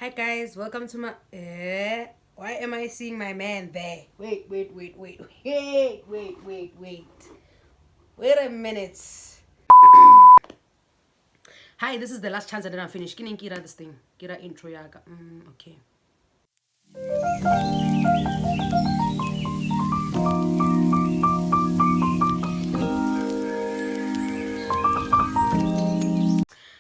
Hi guys, welcome to my why am I seeing my man there? Wait a minute. Hi, this is the last chance I didn't finish. Can you kira this thing? Kira intro yaga. Okay.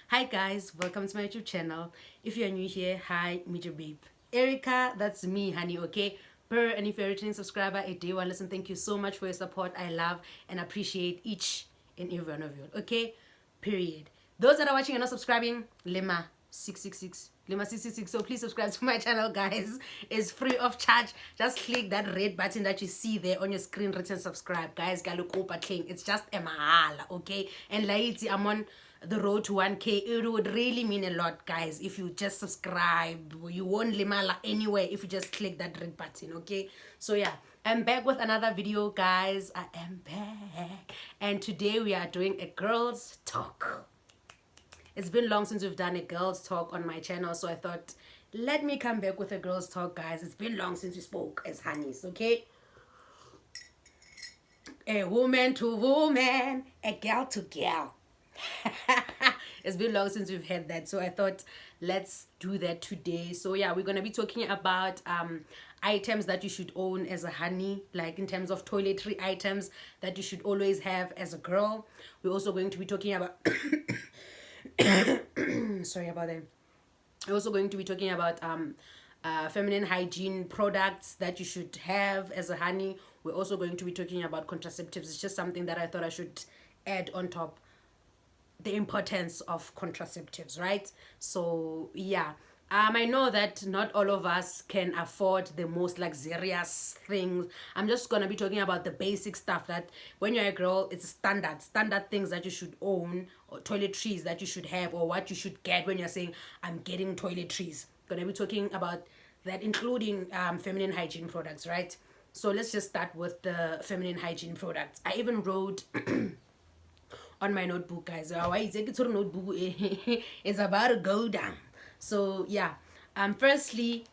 Hi guys, welcome to my YouTube channel. If you're new here, hi, meet your babe. Erica, that's me, honey, okay? And if you're a returning subscriber, a day one, listen, thank you so much for your support. I love and appreciate each and every one of you, okay? Period. Those that are watching and not subscribing, Lema 666. Lema 666. So please subscribe to my channel, guys. It's free of charge. Just click that red button that you see there on your screen, written subscribe, guys. It's just a mahala, okay? And laiti, I'm on the road to 1K. It would really mean a lot, guys, if you just subscribe. You won't limala anywhere if you just click that red button, okay? So yeah, I'm back with another video, guys. I am back, and today we are doing a girls talk. It's been long since we've done a girls talk on my channel, so I thought, let me come back with a girls talk, guys. It's been long since we spoke as honeys, okay? A woman to woman, a girl to girl. It's been long since we've had that, so I thought let's do that today. So yeah, we're gonna be talking about items that you should own as a honey, like in terms of toiletry items that you should always have as a girl. We're also going to be talking about sorry about that. We're also going to be talking about feminine hygiene products that you should have as a honey. We're also going to be talking about contraceptives. It's just something that I thought I should add on top, the importance of contraceptives, right? So yeah, I know that not all of us can afford the most luxurious things. I'm just gonna be talking about the basic stuff that when you're a girl, it's standard things that you should own, or toiletries that you should have, or what you should get when you're saying I'm getting toiletries. Gonna be talking about that, including feminine hygiene products, right? So let's just start with the feminine hygiene products. I even wrote on my notebook, guys. Why is it notebook? It's about to go down. So yeah, firstly,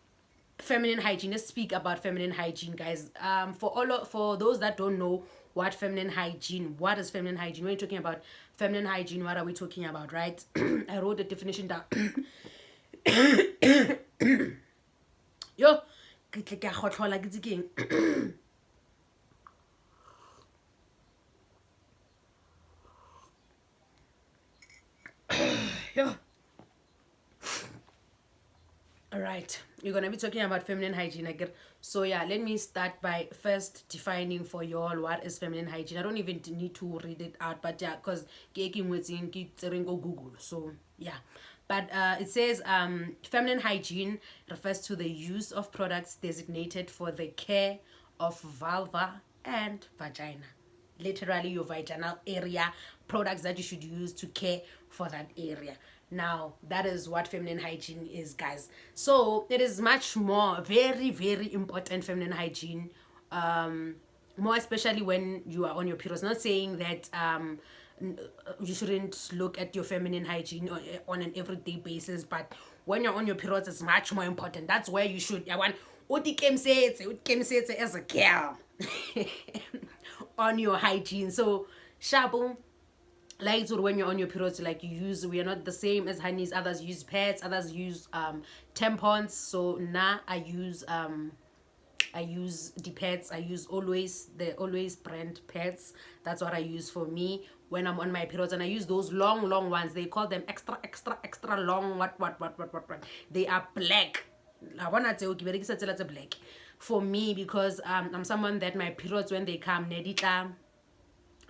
feminine hygiene. Let's speak about feminine hygiene, guys. For those that don't know what feminine hygiene, what is feminine hygiene? When you're talking about feminine hygiene, what are we talking about, right? I wrote the definition down. Yo, yo. All right, you're gonna be talking about feminine hygiene again. So yeah, let me start by first defining for you all what is feminine hygiene. I don't even need to read it out, but yeah, because Google. So yeah, but it says feminine hygiene refers to the use of products designated for the care of vulva and vagina, literally your vaginal area, products that you should use to care for that area. Now that is what feminine hygiene is, guys. So it is much more, very important, feminine hygiene, more especially when you are on your periods. Not saying that you shouldn't look at your feminine hygiene on an everyday basis, but when you're on your periods, it's much more important. That's where you should, I want as a girl on your hygiene. So shabu, like, so when you're on your periods, like, we are not the same as honeys. Others use pads, others use tampons. So now I use the pads. I use the always brand pads. That's what I use for me when I'm on my periods, and I use those long ones. They call them extra long. What. They are black. I wanna say okay, but black for me, because I'm someone that my periods, when they come,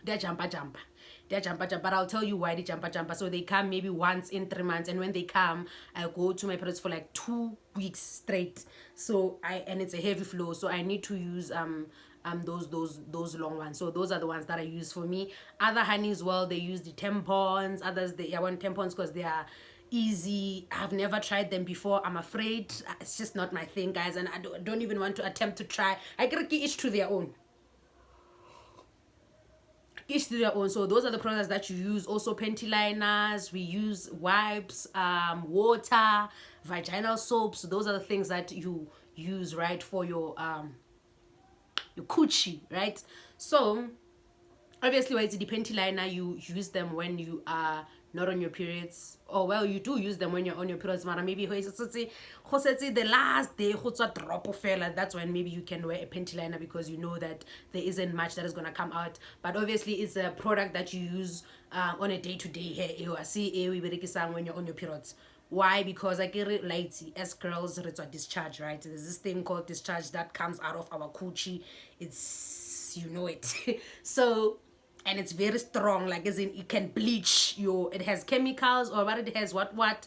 they're jumper, but I'll tell you why they jumper. So they come maybe once in 3 months, and when they come, I go to my periods for like 2 weeks straight. So and it's a heavy flow, so I need to use those long ones. So those are the ones that I use for me. Other honeys, well, they use the tampons. Others, I want tampons because they are easy. I've never tried them before. I'm afraid it's just not my thing, guys, and I don't even want to attempt to try. I get each to their own. Each to their own. So those are the products that you use. Also panty liners, we use wipes, water, vaginal soaps. Those are the things that you use, right, for your coochie, right? So obviously, why it's a panty liner, you use them when you are not on your periods, or well, you do use them when you're on your periods, but maybe the last day drop fella, that's when maybe you can wear a panty liner, because you know that there isn't much that is going to come out. But obviously it's a product that you use on a day-to-day here. I see when you're on your periods. Why? Because I get it, like, as girls, it's a discharge, right? There's this thing called discharge that comes out of our coochie. It's, you know it. So, and it's very strong, like, as in it can bleach your, it has chemicals, or what it has, what,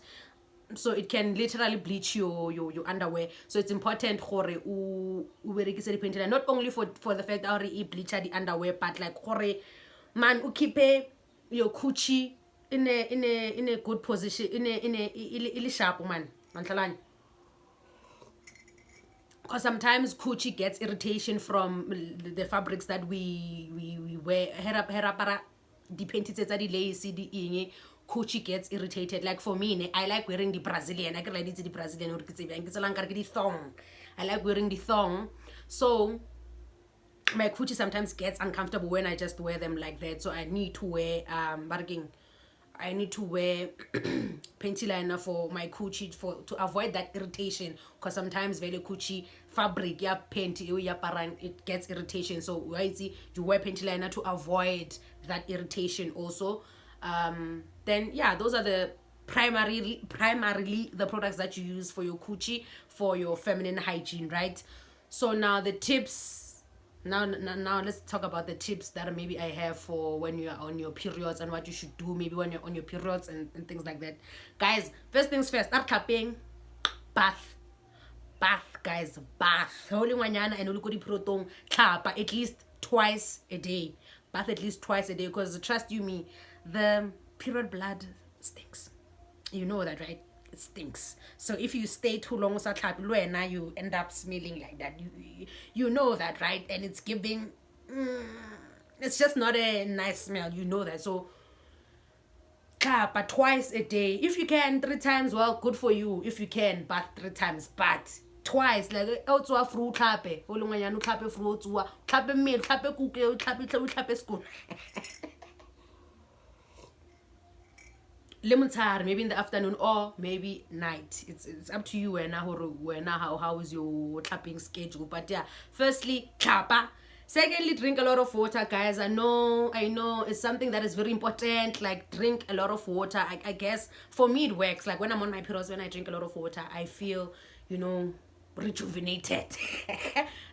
so it can literally bleach your underwear. So it's important for not only for the fact that it bleach the underwear, but like man u keep your coochie in a good position, in a sharp, man. Because sometimes coochie gets irritation from the fabrics that we wear. Depending on the lacy, coochie gets irritated. Like for me, I like wearing the Brazilian. I can like the Brazilian or the thong. I like wearing the thong. So my coochie sometimes gets uncomfortable when I just wear them like that. So I need to wear I need to wear panty liner for my coochie to avoid that irritation, because sometimes very coochie fabric panty it gets irritation. So you wear panty liner to avoid that irritation also. Then yeah, those are the primarily the products that you use for your coochie, for your feminine hygiene, right? So now the tips. Now let's talk about the tips that maybe I have for when you are on your periods, and what you should do maybe when you're on your periods, and things like that. Guys, first things first, start clapping. Bath, guys, bath. Holy wanyana and ulukuri protong clap at least twice a day. Bath at least twice a day, because trust you me, the period blood stinks. You know that, right? It stinks. So if you stay too long you end up smelling like that. You know that, right? And it's giving it's just not a nice smell. You know that. So but twice a day. If you can 3 times, well, good for you. If you can, but 3 times, but twice, like also fruit clappe. Clappe fruit, clappe meal, clappe cookie, clappe school. Maybe in the afternoon or maybe night. It's up to you how is your clapping schedule. But yeah, firstly, clapper. Secondly, drink a lot of water, guys. I know it's something that is very important. Like, drink a lot of water. I guess for me it works. Like when I'm on my periods, when I drink a lot of water, I feel, rejuvenated.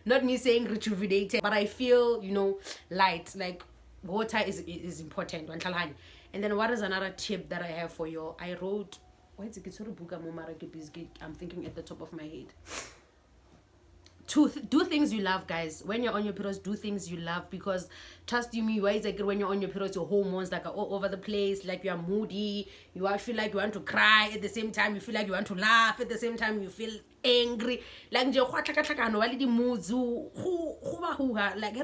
Not me saying rejuvenated, but I feel, light. Like, water is important. And then what is another tip that I have for you? I wrote, I'm thinking at the top of my head. Do things you love, guys. When you're on your periods, do things you love, because trust you me, when you're on your periods, your hormones like are all over the place. Like, you are moody, you feel like you want to cry, at the same time you feel like you want to laugh, at the same time you feel angry. Like the moods like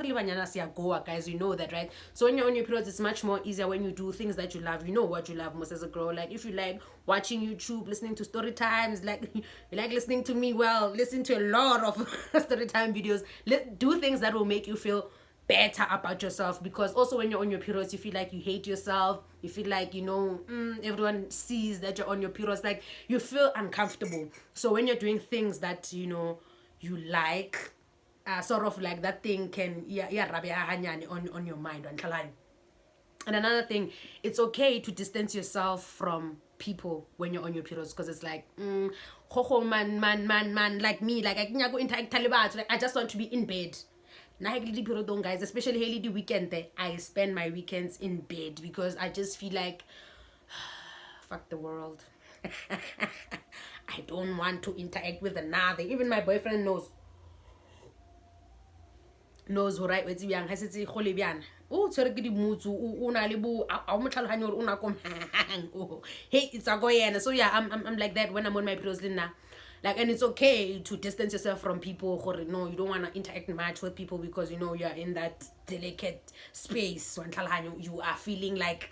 guys, you know that, right? So when you're on your periods, it's much more easier when you do things that you love. You know what you love most as a girl. Like, if you like watching YouTube, listening to story times, like you like listening to me, well, listen to a lot of story time videos. Do things that will make you feel better about yourself, because also when you're on your periods, you feel like you hate yourself. You feel like, everyone sees that you're on your periods. Like, you feel uncomfortable. So when you're doing things that you like, sort of like that thing can on your mind. And another thing, it's okay to distance yourself from people when you're on your periods, because it's like man like me, like I can go interact, like I just want to be in bed. Guys, especially the weekend, I spend my weekends in bed, because I just feel like fuck the world. I don't want to interact with another. Even my boyfriend knows who right with yang ha setse go le bjana o tshwere ke di mutsu o na le bo a mo tlhaloganya gore o na kom hey, it's a go yena. So yeah, I'm like that when I'm on my periods now. Like, and it's okay to distance yourself from people. No, you don't want to interact much with people, because you are in that delicate space. You are feeling like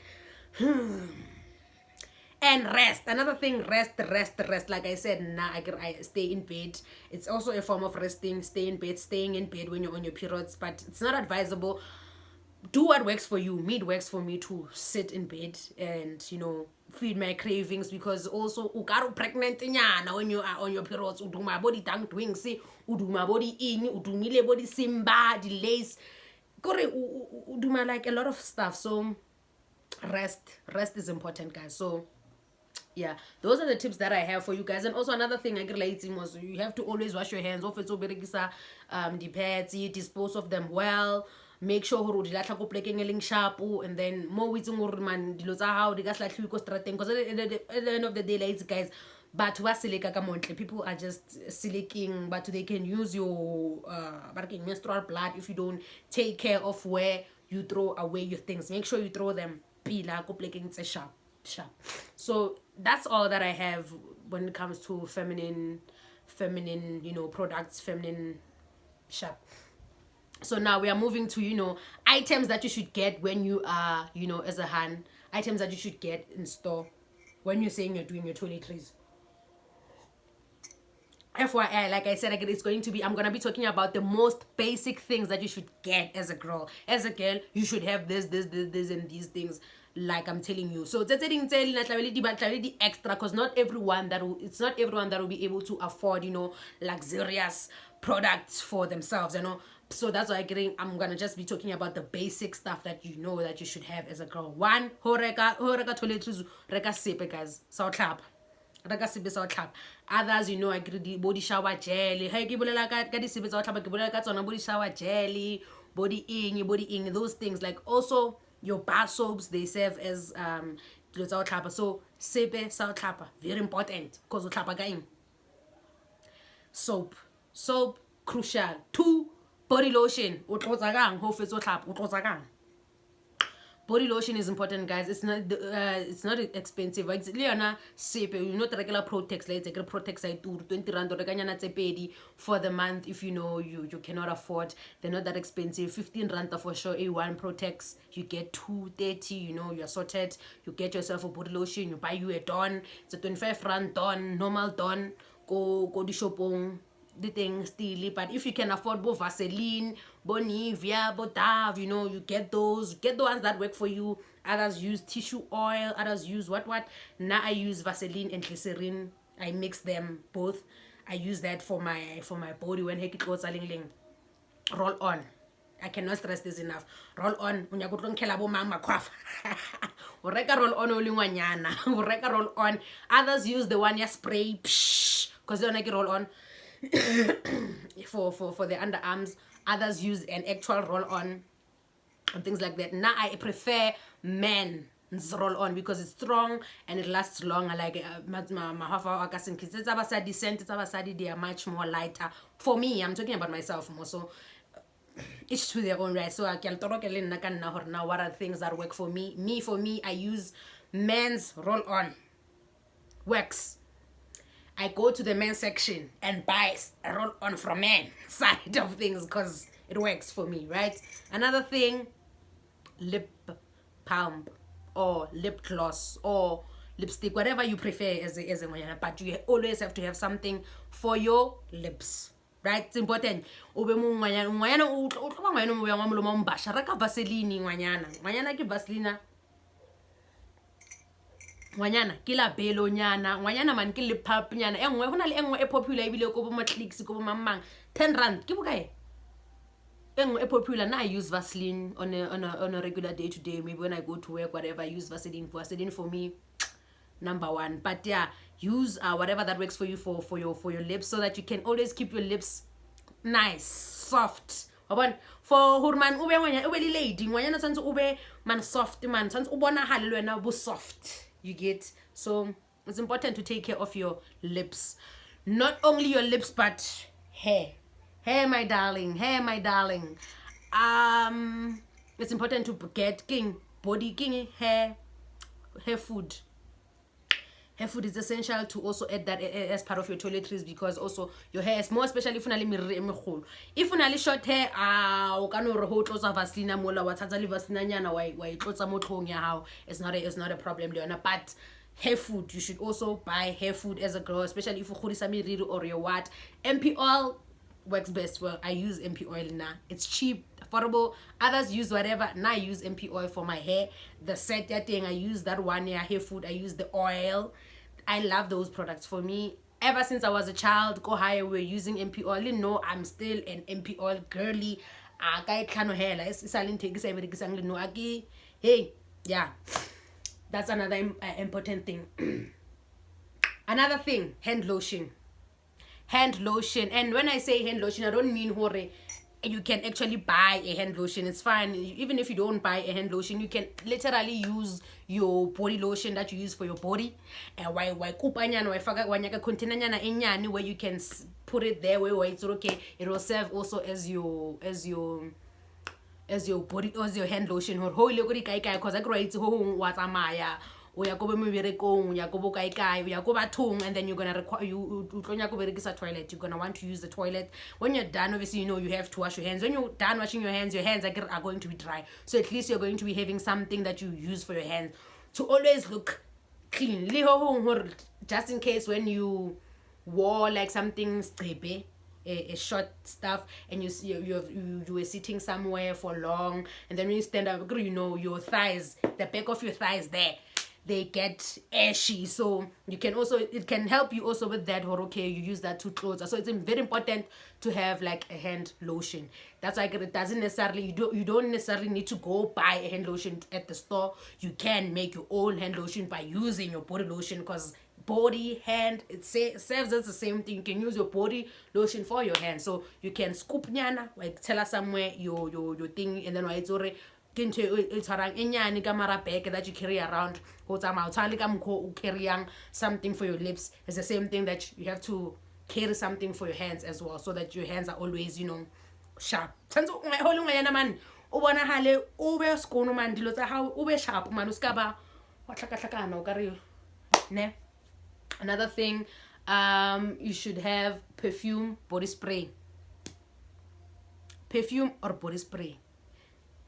And rest. Another thing, rest. Like I said, I stay in bed. It's also a form of resting. Stay in bed, staying in bed when you're on your periods, but it's not advisable. Do what works for you. Me, it works for me to sit in bed and, you know, feed my cravings, because also you got pregnant nyana when you are on your periods. You do my body tongue doing see, you do my body in, you do my body simba delays. You do my like a lot of stuff. So rest is important, guys. So yeah, those are the tips that I have for you guys. And also another thing I relating was, you have to always wash your hands off. It's the pads, you dispose of them well. Make sure hore di latla ko plekeng e leng sharp, and then mo witseng hore man dilo tsa hao di ka slatlhiwe ko strateng, because at the end of the day, ladies, guys, but people are just silicking, but they can use your menstrual blood if you don't take care of where you throw away your things. Make sure you throw them pila ko plekeng tse sharp. So that's all that I have when it comes to feminine, you know, products, feminine shop. So now we are moving to, you know, items that you should get when you are, you know, as a hand, items that you should get in store when you're saying you're doing your toiletries. FYI, like I said, it's going to be, I'm going to be talking about the most basic things that you should get as a girl. As a girl, you should have this, and these things, like I'm telling you. So that's the extra, because it's not everyone that will be able to afford, you know, luxurious products for themselves, you know. So that's why I'm gonna just be talking about the basic stuff that you know that you should have as a girl. One, horeka toiletries, reka sepe, guys. So clap. Reka sepe so clap. Others, you know, I get the body shower jelly. Hey, ke bolela ka di sepe so clap, ke bolela ka tsona body shower jelly, body ing, those things. Like also your bar soaps, they serve as so sepe so clap, very important, because clap again. Soap, crucial. Two, body lotion. Body lotion is important, guys. It's not expensive. It's Leona sepe, you know, the regular Protex, like the Protex I do 20 rand or for the month. If you know you cannot afford, they're not that expensive. 15 rand for sure. A1 Protex, you get 230. You know, you're sorted. You get yourself a body lotion. You buy you a Dawn. It's a 25 rand Dawn, normal Dawn. Go di shopong the thing still. But if you can afford both Vaseline, Bonivia, Dove, you know, you get those. Get the ones that work for you. Others use tissue oil. Others use what. Now I use Vaseline and glycerin. I mix them both. I use that for my body when it goes ling. Roll on. I cannot stress this enough. Roll on. When you go to Kelabo Mama Quaff. Ureka roll on olingwanyana. Ureka roll on. Others use the one you spray, because they don't roll on. for the underarms. Others use an actual roll on and things like that. Now I prefer men's roll on because it's strong and it lasts longer. Like my half hour kids, it's about decent, they are much more lighter. For me, I'm talking about myself more, so each to their own, right? So I can talk now what are things that work for me. For me, I use men's roll on wax. I go to the men's section and buy a roll on from men side of things because it works for me, right? Another thing, lip balm or lip gloss or lipstick, whatever you prefer as a but you always have to have something for your lips, right? It's important. Vaseline ngwanyana ke la belo nyana ngwanyana man ke le pulp nyana engwe hona le engwe e popular ibile ko bo clicks ko bo mamang 10 rand ke bokae engwe e popular. Now I use Vaseline on a regular day to day. Maybe when I go to work, whatever, I use Vaseline for me number one. But yeah, use whatever that works for you for your lips, so that you can always keep your lips nice, soft. For hurman ube ngwanya ube lady ngwanyana tshwantse ube man soft, man tshwantse o bonagale le wena bo soft. You get? So it's important to take care of your lips. Not only your lips, but hair. Hair, my darling. It's important to get body hair food. Hair food is essential to also add that as part of your toiletries, because also your hair is more, especially if you have short hair, it's not a problem, Leona. But hair food. You should also buy hair food as a girl, especially if you or your what. MP oil works best. Well, I use MP oil now. It's cheap, affordable. Others use whatever. Now I use MP oil for my hair. The set that thing, I use that one. Yeah, hair food, I use the oil. I love those products. For me, ever since I was a child, go higher, we're using MP oil. You know, I'm still an MP oil girly. Hey, yeah, that's another important thing. Another thing, hand lotion. And when I say hand lotion, I don't mean hore you can actually buy a hand lotion. It's fine. Even if you don't buy a hand lotion, you can literally use your body lotion that you use for your body. And why container where you can put it there where it's okay. It will serve also as your body, as your hand lotion. Because I create what's amaya. And then you're gonna require toilet. You're gonna want to use the toilet. When you're done, obviously you know you have to wash your hands. When you're done washing your hands are going to be dry. So at least you're going to be having something that you use for your hands to always look clean. Just in case when you wore like something a short stuff and you were sitting somewhere for long, and then when you stand up, you know your thighs, the back of your thighs there, they get ashy. So you can also, it can help you also with that, or okay, you use that to clothes. So it's very important to have like a hand lotion. That's why it doesn't necessarily, you don't necessarily need to go buy a hand lotion at the store. You can make your own hand lotion by using your body lotion, because body, hand, it serves as the same thing. You can use your body lotion for your hands. So you can scoop nyana, like tell us somewhere your thing, and then it's already that you carry around. Carrying something for your lips is the same thing that you have to carry something for your hands as well, so that your hands are always, you know, sharp. Another thing, you should have perfume, body spray. Perfume or body spray.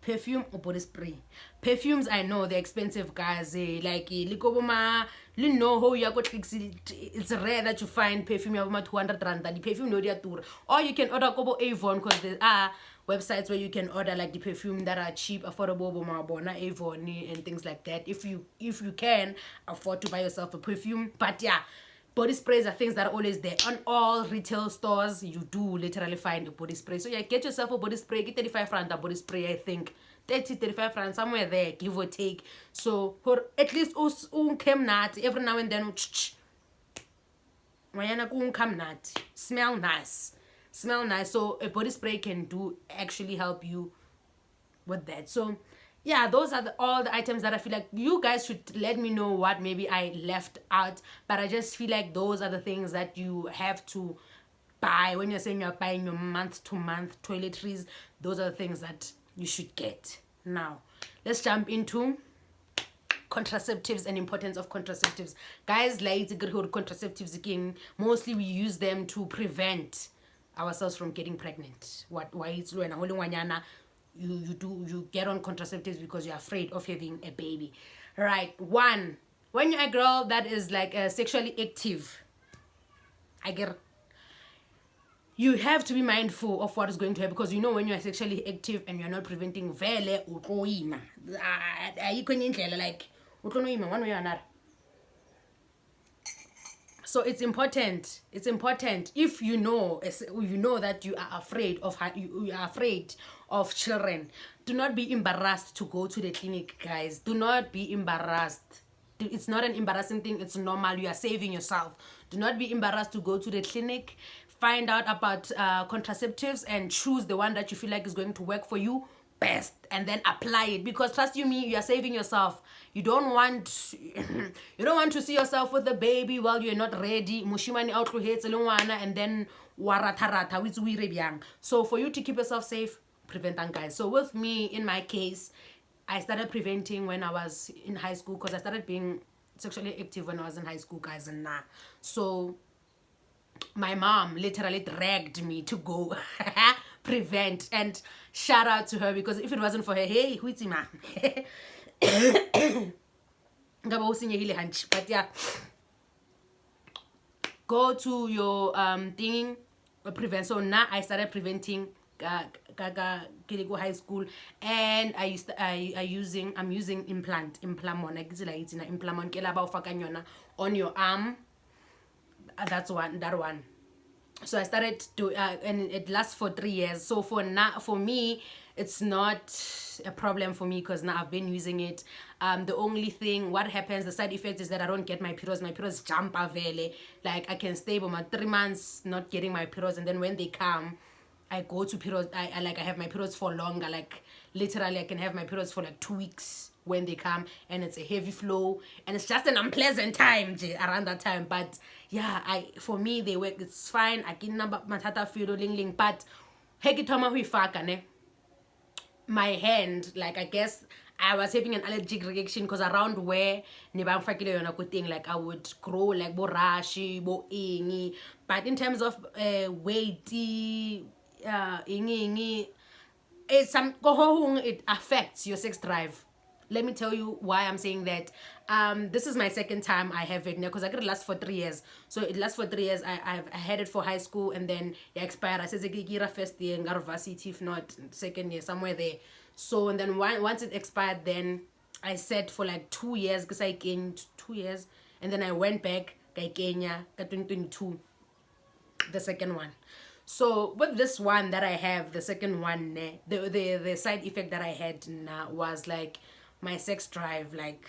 Perfume or body spray. Perfumes, I know they're expensive, guys. Like likoboma, you know how you got. It's rare that you find perfume over 200 rand. The perfume no dia tour. Or you can order kobo Avon, because there are websites where you can order like the perfume that are cheap, affordable, bona Avon and things like that. If you can afford to buy yourself a perfume, but yeah. Body sprays are things that are always there. On all retail stores, you do literally find a body spray. So yeah, get yourself a body spray. Get 35 rand a body spray, I think. 35 rand, somewhere there, give or take. So for at least every now and then, smell nice. Smell nice. So a body spray can actually help you with that. So yeah, those are all the items that I feel like you guys should let me know what maybe I left out. But I just feel like those are the things that you have to buy when you're saying you're buying your month-to-month toiletries. Those are the things that you should get. Now, let's jump into contraceptives and importance of contraceptives. Guys, contraceptives again, mostly we use them to prevent ourselves from getting pregnant. Why it's you get on contraceptives because you're afraid of having a baby, right? One, when you're a girl that is like sexually active, you have to be mindful of what is going to happen, because you know when you're sexually active and you're not preventing vele utloima, like utloima one way or another. So it's important if you know that you are afraid of children, do not be embarrassed to go to the clinic, guys. Do not be embarrassed. It's not an embarrassing thing. It's normal. You are saving yourself. Do not be embarrassed to go to the clinic. Find out about contraceptives and choose the one that you feel like is going to work for you best, and then apply it, because trust you me, you are saving yourself. You don't want to see yourself with the baby while you're not ready, and then so for you to keep yourself safe, prevent that, guys. So with me, in my case, I started preventing when I was in high school, because I started being sexually active when I was in high school, guys, and so my mom literally dragged me to go prevent, and shout out to her, because if it wasn't for her, hey, who's man? but yeah, go to your thing, prevent. So now I started preventing high school, and I'm using implant on your arm. That's that one. So I started to and it lasts for 3 years. So for me, it's not a problem for me because now I've been using it. The only thing what happens, the side effect is that I don't get my periods jump avele. Like I can stay for my 3 months not getting my periods, and then when they come, I go to periods. I have my periods for longer. Like literally, I can have my periods for like 2 weeks when they come, and it's a heavy flow, and it's just an unpleasant time around that time. But yeah, for me they work. It's fine. I can number matata feel ling, but hekitoma huifaka ne. My hand, like I guess I was having an allergic reaction because around where like I would grow like bo rashi, bo ingi. But in terms of weight, ingi, it affects your sex drive. Let me tell you why I'm saying that. This is my second time I have it now because I could last for 3 years. So it lasts for 3 years. I had it for high school, and then it expired. I said I first year in varsity, if not second year, somewhere there. So and then once it expired, then I said for like 2 years because I gained 2 years, and then I went back Kenya 2022, the second one. So with this one that I have, the second one, the side effect that I had was like my sex drive, like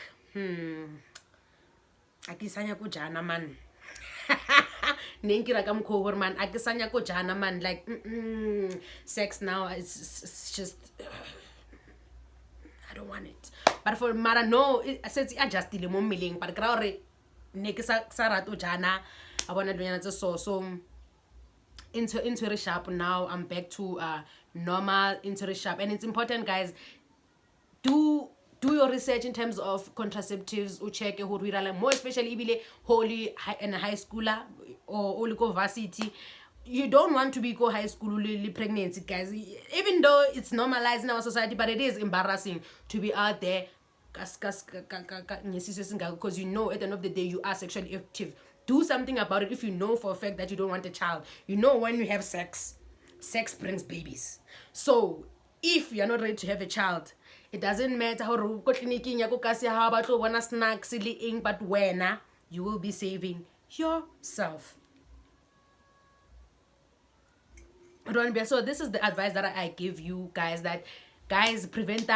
akisanya ko jana man. Nenkira kam kohor man, akisanya ko jana man, like sex now it's just I don't want it. But for mara no, I said I just dile mo milling, but kraore ne ke sa rato jana I want to so into the shop. Now I'm back to normal into the shop, and it's important, guys, do your research in terms of contraceptives. Check more especially holy and high schooler or go varsity. You don't want to be go high school pregnancy, guys, even though it's normalized in our society, but it is embarrassing to be out there because you know at the end of the day you are sexually active. Do something about it. If you know for a fact that you don't want a child, you know when you have sex brings babies. So if you're not ready to have a child, it doesn't matter how snacks, but when you will be saving yourself. So this is the advice that I give you guys, that guys prevent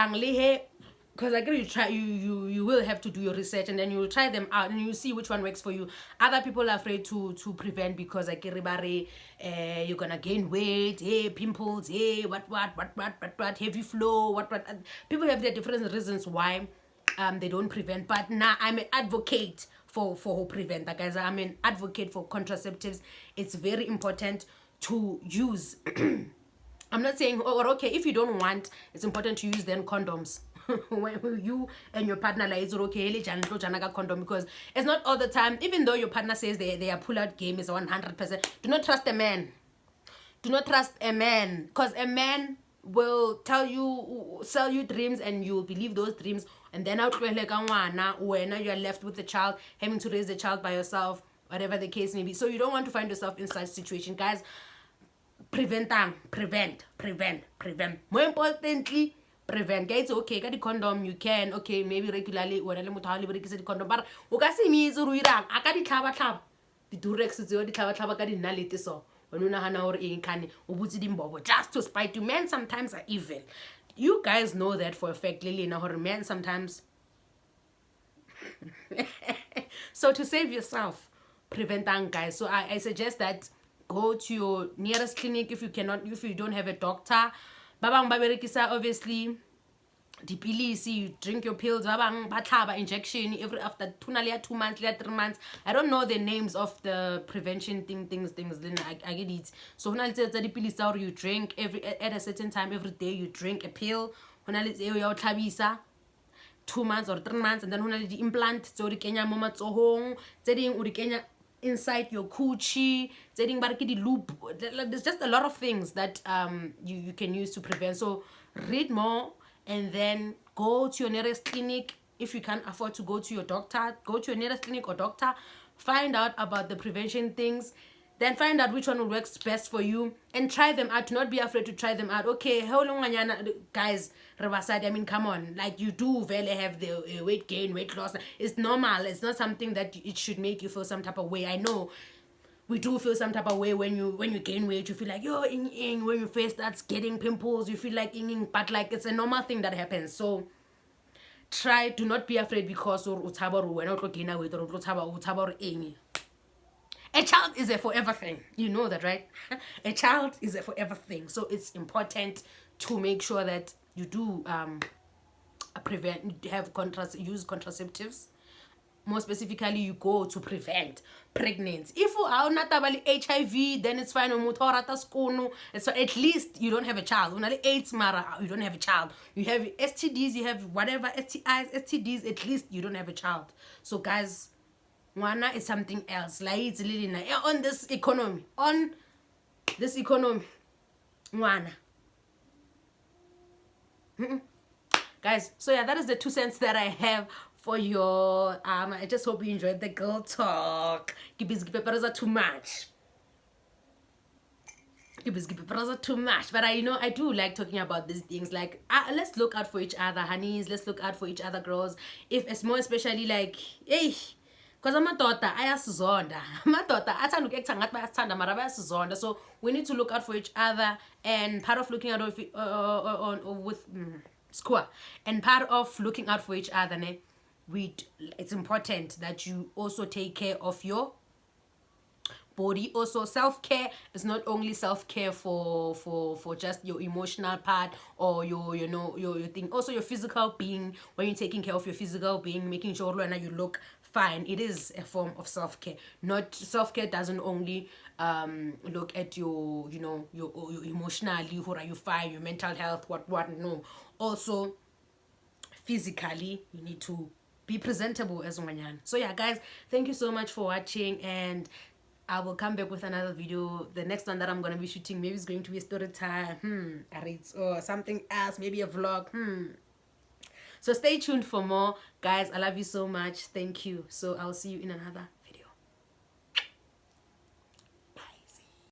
because I agree, you will have to do your research, and then you will try them out and you see which one works for you. Other people are afraid to prevent because like you're gonna gain weight, pimples, what heavy flow, what people have their different reasons why they don't prevent. But now I'm an advocate for prevent, guys. I'm an advocate for contraceptives. It's very important to use. I'm not saying okay, if you don't want, it's important to use then condoms. When you and your partner like it's okay condom, because it's not all the time. Even though your partner says their pull-out game is 100%, do not trust a man. Do not trust a man, because a man will sell you dreams, and you will believe those dreams, and then out when you are left with the child, having to raise the child by yourself, whatever the case may be. So you don't want to find yourself in such situation, guys. Prevent. More importantly, prevent. It's okay, got the condom, you can, okay, maybe regularly when I'm the condom, but see me is ruirang, I got the tlaba the durex is the tlaba got the nality. So when you know or in can just to spite you. Men sometimes are evil. You guys know that for a fact, Lily. Now her men sometimes. So to save yourself, prevent, guys. So I suggest that go to your nearest clinic if you don't have a doctor. Babang baberekisa obviously dipilisi, you drink your pills. Babang batlaba injection every after 2 months, 3 months. I don't know the names of the prevention things. Then I get it. So when I say dipilisi, or you drink at a certain time every day, you drink a pill. When I say 2 months or 3 months, and then when I the implant, so the Kenya mama tsohong, setting uri Kenya inside your coochie, setting barki loop. There's just a lot of things that you can use to prevent. So read more, and then go to your nearest clinic. if you can't afford to go to your doctor, go to your nearest clinic or doctor, find out about the prevention things, then find out which one will work best for you and try them out. Do not be afraid to try them out. Okay, how long, guys, I mean, come on, like, you do really have the weight gain, weight loss. It's normal. It's not something that it should make you feel some type of way. I know we do feel some type of way when you gain weight. You feel like yo ing. When your face starts getting pimples, you feel like ing, but like it's a normal thing that happens. So do not be afraid because when you gain weight or a child is a forever thing. You know that, right? A child is a forever thing. So it's important to make sure that you do use contraceptives. More specifically, you go to prevent pregnancy. If you are not about HIV, then it's fine. It's at least you don't have a child. AIDS, you don't have a child. You have STDs, you have whatever, STIs, STDs, at least you don't have a child. So guys, Mwana is something else. Like it's really nice. On this economy. Mwana. Guys, so yeah, that is the 2 cents that I have for your I just hope you enjoyed the girl talk. Too much. Too much, but I do like talking about these things. Like let's look out for each other, honeys. Let's look out for each other, girls. If it's more especially like because amadoda ayasizonda, amadoda athanda ukuyekutha ngathi bayasithanda mara bayasizonda. So we need to look out for each other, and part of looking out and part of looking out for each other, it's important that you also take care of your body. Also, self-care is not only self-care for just your emotional part or your thing. Also your physical being. When you're taking care of your physical being, making sure you look fine, it is a form of self-care. Not self-care doesn't only look at your your emotionally, are you fine, your mental health, what no. Also physically, you need to be presentable as Wanyan. So yeah, guys, thank you so much for watching, and I will come back with another video. The next one that I'm going to be shooting maybe is going to be a story time, or something else, maybe a vlog. So stay tuned for more, guys. I love you so much. Thank you. So I'll see you in another